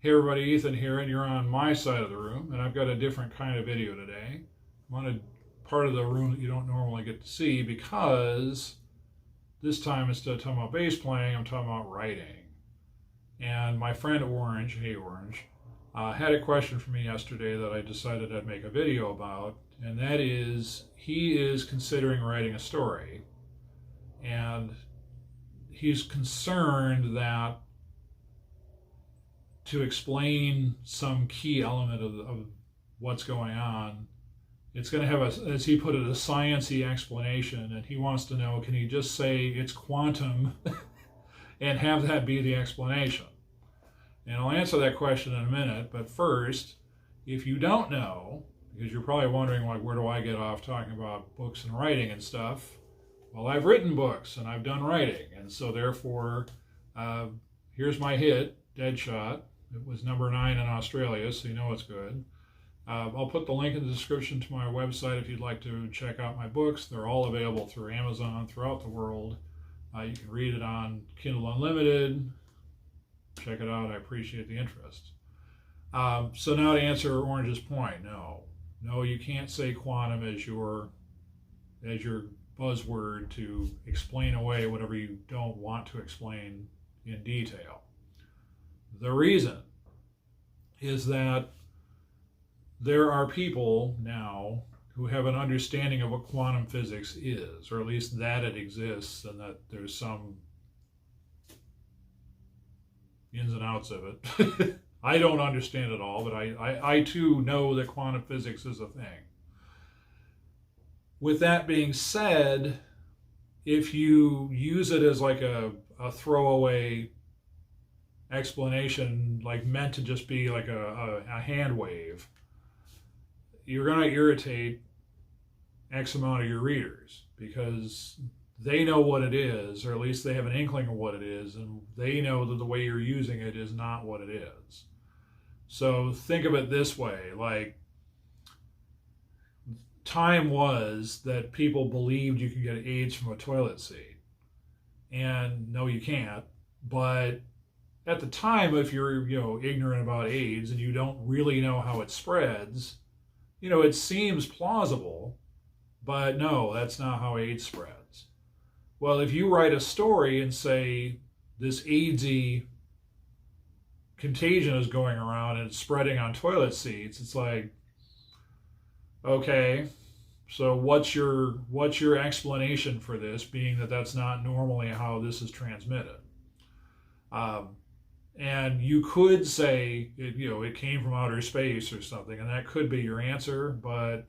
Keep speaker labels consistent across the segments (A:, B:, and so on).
A: Hey everybody, Ethan here, and you're on my side of the room, and I've got a different kind of video today. I'm on a part of the room that you don't normally get to see because this time instead of talking about bass playing, I'm talking about writing. And my friend Orange, hey Orange, had a question for me yesterday that I decided I'd make a video about, and that is he is considering writing a story, and he's concerned that to explain some key element of what's going on, it's going to have, as he put it, a sciencey explanation, and he wants to know, can he just say it's quantum and have that be the explanation? And I'll answer that question in a minute, but first, if you don't know, because you're probably wondering, like, where do I get off talking about books and writing and stuff? Well, I've written books and I've done writing, and so therefore, here's my hit, Deadshot. It was number 9 in Australia, so you know it's good. I'll put the link in the description to my website if you'd like to check out my books. They're all available through Amazon throughout the world. You can read it on Kindle Unlimited. Check it out. I appreciate the interest. So now to answer Orange's point, no, you can't say quantum as your buzzword to explain away whatever you don't want to explain in detail. The reason is that there are people now who have an understanding of what quantum physics is, or at least that it exists and that there's some ins and outs of it. I don't understand it all, but I too know that quantum physics is a thing. With that being said, if you use it as like a throwaway explanation, like meant to just be like a hand wave, you're going to irritate X amount of your readers because they know what it is, or at least they have an inkling of what it is, and they know that the way you're using it is not what it is. So think of it this way, like, time was that people believed you could get AIDS from a toilet seat. And no, you can't, but at the time, if you're, ignorant about AIDS and you don't really know how it spreads, it seems plausible, but no, that's not how AIDS spreads. Well, if you write a story and say this AIDSy contagion is going around and it's spreading on toilet seats, it's like, okay, so what's your explanation for this, being that that's not normally how this is transmitted? And you could say, it came from outer space or something, and that could be your answer, but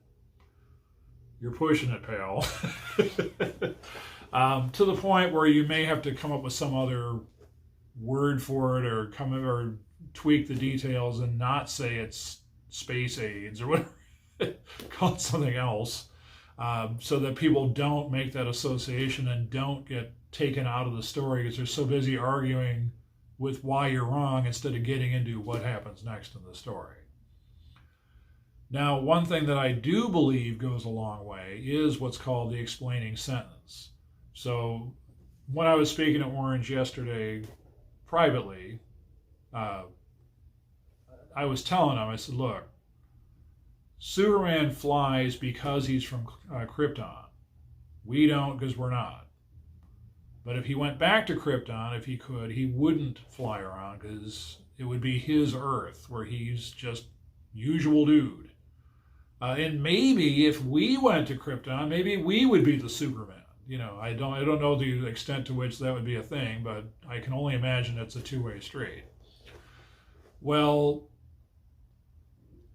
A: you're pushing it, pal. To the point where you may have to come up with some other word for it, or tweak the details and not say it's space AIDS or whatever, call it something else, so that people don't make that association and don't get taken out of the story because they're so busy arguing with why you're wrong instead of getting into what happens next in the story. Now, one thing that I do believe goes a long way is what's called the explaining sentence. So when I was speaking to Orange yesterday privately, I was telling him, I said, look, Superman flies because he's from Krypton. We don't because we're not. But if he went back to Krypton, if he could, he wouldn't fly around because it would be his Earth where he's just usual dude. And maybe if we went to Krypton, maybe we would be the Superman. I don't know the extent to which that would be a thing, but I can only imagine it's a two-way street. Well,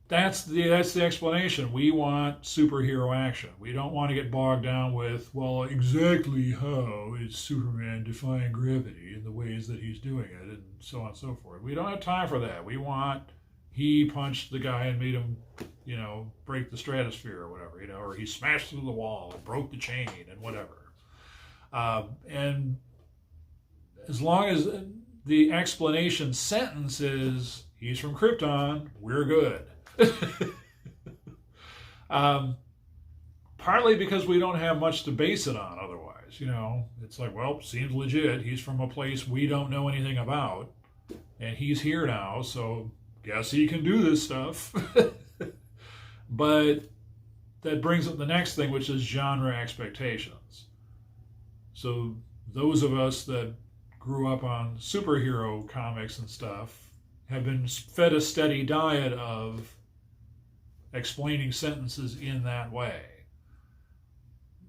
A: that's the explanation. We want superhero action. We don't want to get bogged down with, well, exactly how is Superman defying gravity in the ways that he's doing it, and so on and so forth. We don't have time for that. We want, he punched the guy and made him, break the stratosphere or whatever, or he smashed through the wall and broke the chain and whatever. And as long as the explanation sentence is, he's from Krypton, we're good. Partly because we don't have much to base it on otherwise. It's like, well, seems legit. He's from a place we don't know anything about. and he's here now, so guess he can do this stuff. But that brings up the next thing, which is genre expectations. So those of us that grew up on superhero comics and stuff have been fed a steady diet of explaining sentences in that way.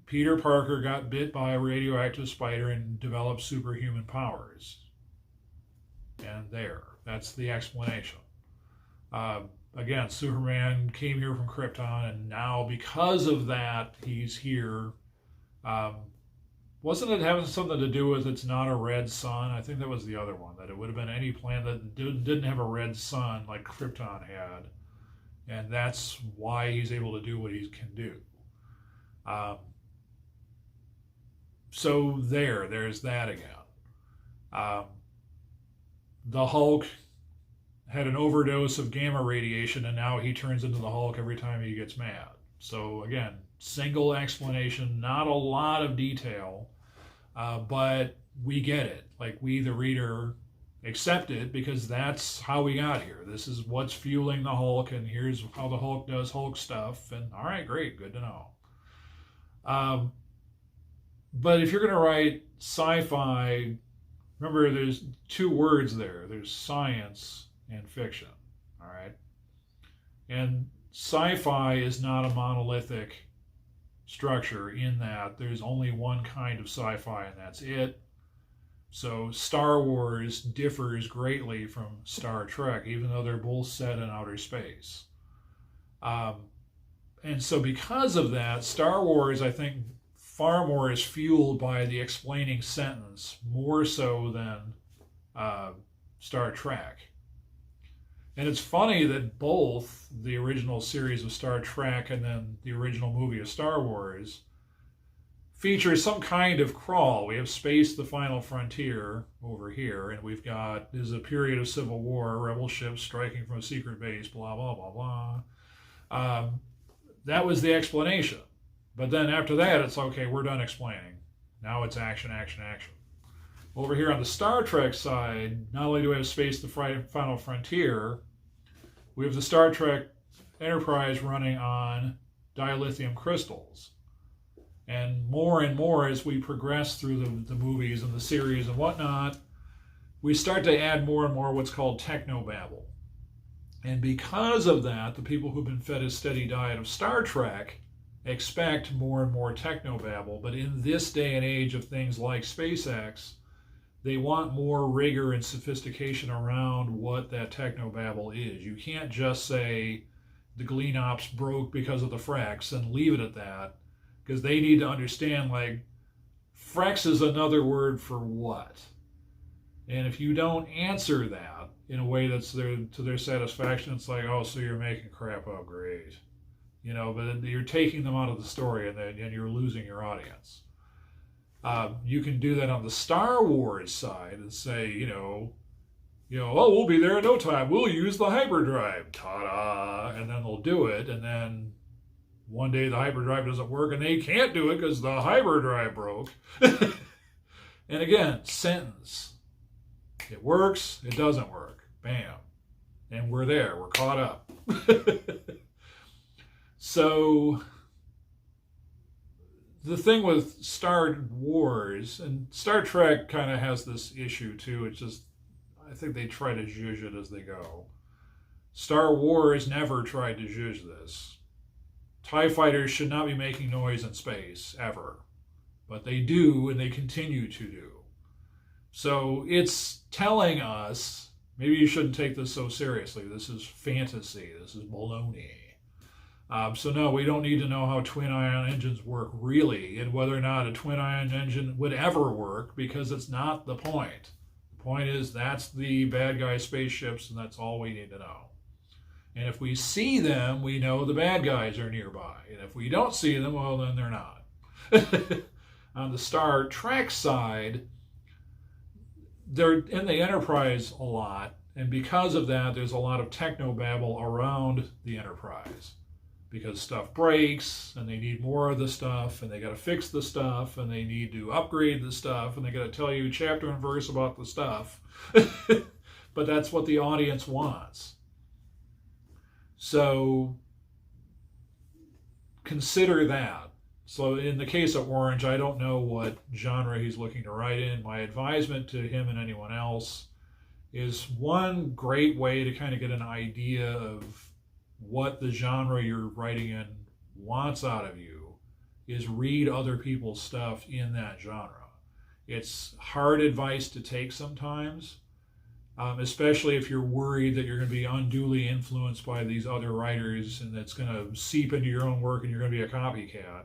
A: Peter Parker got bit by a radioactive spider and developed superhuman powers. And that's the explanation. Again, Superman came here from Krypton, and now because of that, he's here. Wasn't it having something to do with it's not a red sun? I think that was the other one, that it would have been any planet that didn't have a red sun like Krypton had. And that's why he's able to do what he can do. So there's that again. The Hulk had an overdose of gamma radiation, and now he turns into the Hulk every time he gets mad. So again, single explanation, not a lot of detail, but we get it. Like, we, the reader, accept it because that's how we got here. This is what's fueling the Hulk, and here's how the Hulk does Hulk stuff. And all right, great, good to know. But if you're going to write sci-fi, remember there's two words there. There's science and fiction, all right? And sci-fi is not a monolithic structure in that there's only one kind of sci-fi, and that's it. So Star Wars differs greatly from Star Trek, even though they're both set in outer space. And so because of that, Star Wars, I think, far more is fueled by the explaining sentence, more so than Star Trek. And it's funny that both the original series of Star Trek and then the original movie of Star Wars feature some kind of crawl. We have Space, the Final Frontier over here, and we've got, there's a period of civil war, rebel ships striking from a secret base, blah, blah, blah, blah. That was the explanation. But then after that, it's okay, we're done explaining. Now it's action, action, action. Over here on the Star Trek side, not only do we have Space, the Final Frontier, we have the Star Trek Enterprise running on dilithium crystals. And more as we progress through the movies and the series and whatnot, we start to add more and more what's called technobabble. And because of that, the people who've been fed a steady diet of Star Trek expect more and more technobabble. But in this day and age of things like SpaceX, they want more rigor and sophistication around what that technobabble is. You can't just say the Gleanops broke because of the Frex and leave it at that, because they need to understand, like, Frex is another word for what? And if you don't answer that in a way that's to their satisfaction, it's like, oh, so you're making crap up, great. You know, but you're taking them out of the story, and you're losing your audience. You can do that on the Star Wars side and say, oh, we'll be there in no time. We'll use the hyperdrive. Ta-da! And then they'll do it, and then one day the hyperdrive doesn't work, and they can't do it because the hyperdrive broke. And again, sentence. It works, it doesn't work. Bam. And we're there. We're caught up. So the thing with Star Wars, and Star Trek kind of has this issue too, it's just, I think they try to zhuzh it as they go. Star Wars never tried to zhuzh this. TIE fighters should not be making noise in space, ever. But they do, and they continue to do. So it's telling us, maybe you shouldn't take this so seriously. This is fantasy. This is baloney. So no, we don't need to know how twin-ion engines work, really, and whether or not a twin-ion engine would ever work, because it's not the point. The point is that's the bad guy spaceships, and that's all we need to know. And if we see them, we know the bad guys are nearby. And if we don't see them, well, then they're not. On the Star Trek side, they're in the Enterprise a lot, and because of that, there's a lot of technobabble around the Enterprise. Because stuff breaks, and they need more of the stuff, and they got to fix the stuff, and they need to upgrade the stuff, and they got to tell you chapter and verse about the stuff. but that's what the audience wants. So consider that. So in the case of Orange, I don't know what genre he's looking to write in. My advisement to him and anyone else is one great way to kind of get an idea of what the genre you're writing in wants out of you is read other people's stuff in that genre. It's hard advice to take sometimes, especially if you're worried that you're going to be unduly influenced by these other writers and that's going to seep into your own work and you're going to be a copycat.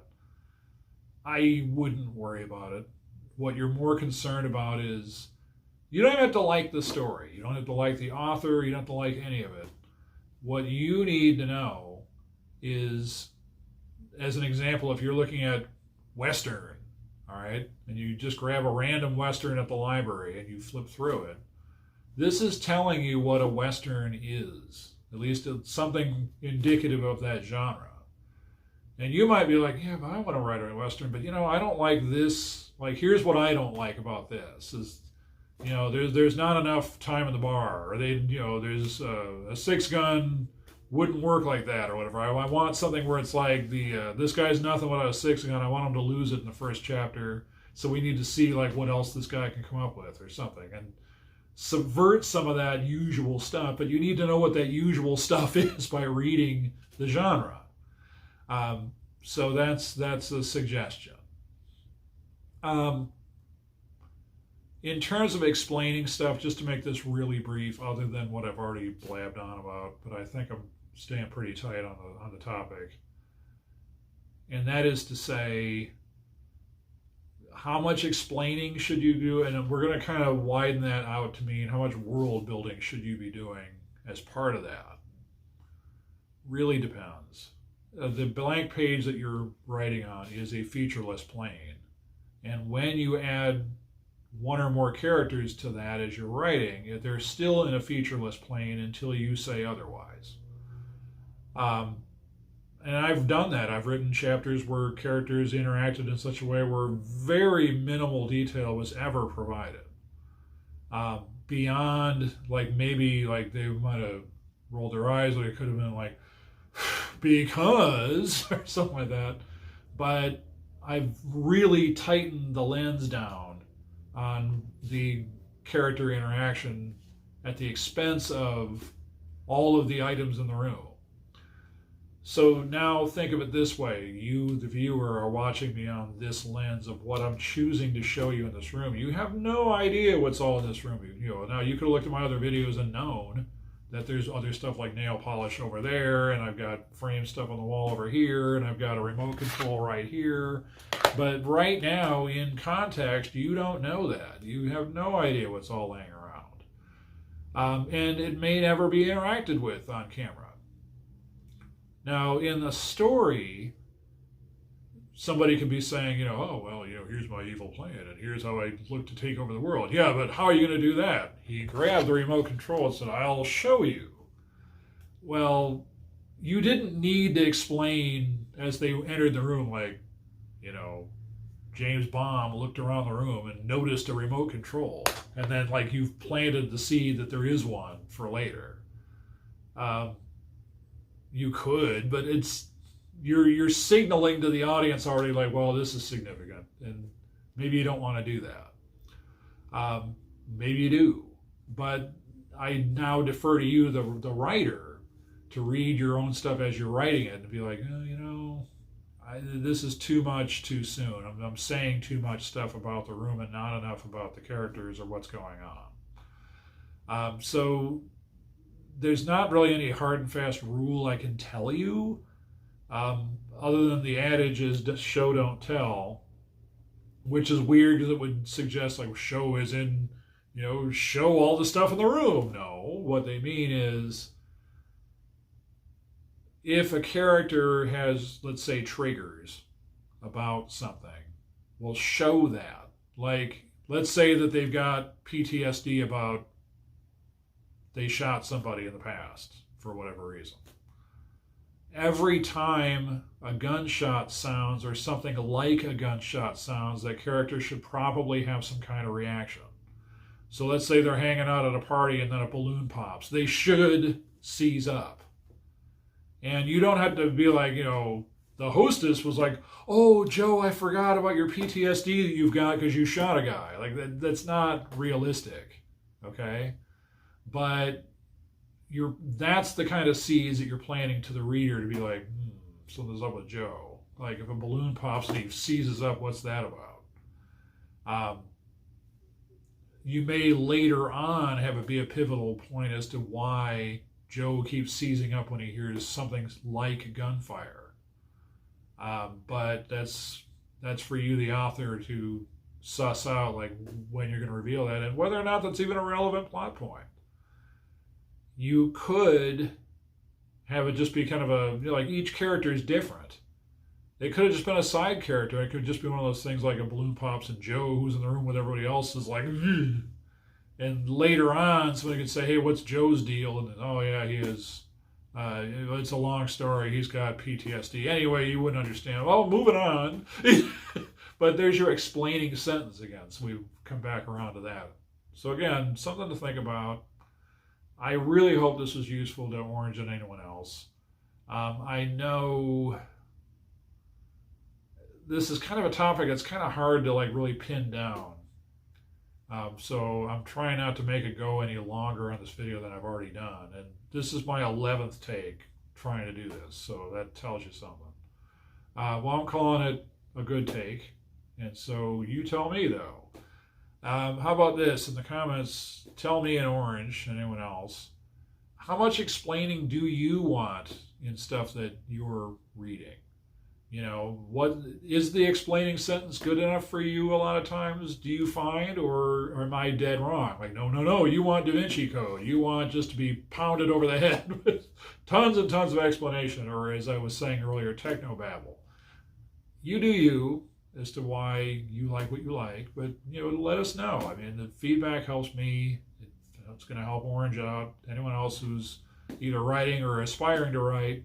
A: I wouldn't worry about it. What you're more concerned about is you don't have to like the story. You don't have to like the author. You don't have to like any of it. What you need to know is, as an example, if you're looking at Western, all right, and you just grab a random Western at the library and you flip through it, this is telling you what a Western is. At least it's something indicative of that genre. And you might be like, yeah, but I want to write a Western, but I don't like this. Like, here's what I don't like about this is, there's not enough time in the bar, or there's a 6-gun wouldn't work like that or whatever. I want something where it's like this guy's nothing without a 6-gun. I want him to lose it in the first chapter. So we need to see like what else this guy can come up with or something, and subvert some of that usual stuff. But you need to know what that usual stuff is by reading the genre. So that's a suggestion. In terms of explaining stuff, just to make this really brief, other than what I've already blabbed on about, but I think I'm staying pretty tight on the topic. And that is to say, how much explaining should you do? And we're going to kind of widen that out to mean how much world building should you be doing as part of that? Really depends. The blank page that you're writing on is a featureless plane. And when you add one or more characters to that as you're writing, they're still in a featureless plane until you say otherwise. And I've done that. I've written chapters where characters interacted in such a way where very minimal detail was ever provided. Beyond, like, maybe like they might have rolled their eyes, or it could have been like, because, or something like that. But I've really tightened the lens down on the character interaction at the expense of all of the items in the room. So now think of it this way. You, the viewer, are watching me on this lens of what I'm choosing to show you in this room. You have no idea what's all in this room. Now you could have looked at my other videos and known that there's other stuff like nail polish over there, and I've got frame stuff on the wall over here, and I've got a remote control right here. But right now, in context, you don't know that. You have no idea what's all laying around. And it may never be interacted with on camera. Now, in the story, somebody could be saying, oh, well, here's my evil plan, and here's how I look to take over the world. Yeah, but how are you going to do that? He grabbed the remote control and said, I'll show you. Well, you didn't need to explain as they entered the room, like, James Bond looked around the room and noticed a remote control, and then, like, you've planted the seed that there is one for later. You could, but you're signaling to the audience already, like, well, this is significant, and maybe you don't want to do that. Maybe you do, but I now defer to you, the writer, to read your own stuff as you're writing it and be like, this is too much too soon. I'm saying too much stuff about the room and not enough about the characters or what's going on. So there's not really any hard and fast rule I can tell you, other than the adage is show don't tell, which is weird because it would suggest like show as in, show all the stuff in the room. No, what they mean is if a character has, let's say, triggers about something, well, show that. Like, let's say that they've got PTSD about they shot somebody in the past for whatever reason. Every time a gunshot sounds or something like a gunshot sounds, that character should probably have some kind of reaction. So let's say they're hanging out at a party and then a balloon pops. They should seize up. And you don't have to be like, the hostess was like, oh, Joe, I forgot about your PTSD that you've got because you shot a guy. Like, that's not realistic, okay? But that's the kind of seeds that you're planting to the reader to be like, something's up with Joe. Like, if a balloon pops and he seizes up, what's that about? You may later on have it be a pivotal point as to why Joe keeps seizing up when he hears something like gunfire. But that's for you, the author, to suss out, like, when you're going to reveal that and whether or not that's even a relevant plot point. You could have it just be kind of like each character is different. It could have just been a side character. It could just be one of those things like a balloon pops and Joe, who's in the room with everybody else, is like, ugh. And later on, somebody could say, hey, what's Joe's deal? And then, oh, yeah, he is. It's a long story. He's got PTSD. Anyway, you wouldn't understand. Well, moving on. But there's your explaining sentence again. So we come back around to that. So again, something to think about. I really hope this was useful to Orange and anyone else. I know this is kind of a topic that's kind of hard to like really pin down. So I'm trying not to make it go any longer on this video than I've already done. And this is my 11th take trying to do this. So that tells you something. Well, I'm calling it a good take. And so you tell me though. How about this in the comments? Tell me in Orange and anyone else, how much explaining do you want in stuff that you're reading? What is the explaining sentence good enough for you a lot of times, do you find, or am I dead wrong? Like, no, you want Da Vinci Code. You want just to be pounded over the head with tons and tons of explanation, or as I was saying earlier, technobabble. You do you as to why you like what you like, but let us know. I mean, the feedback helps me. It's going to help Orange out. Anyone else who's either writing or aspiring to write.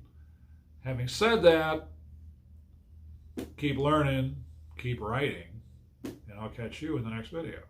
A: Having said that, keep learning, keep writing, and I'll catch you in the next video.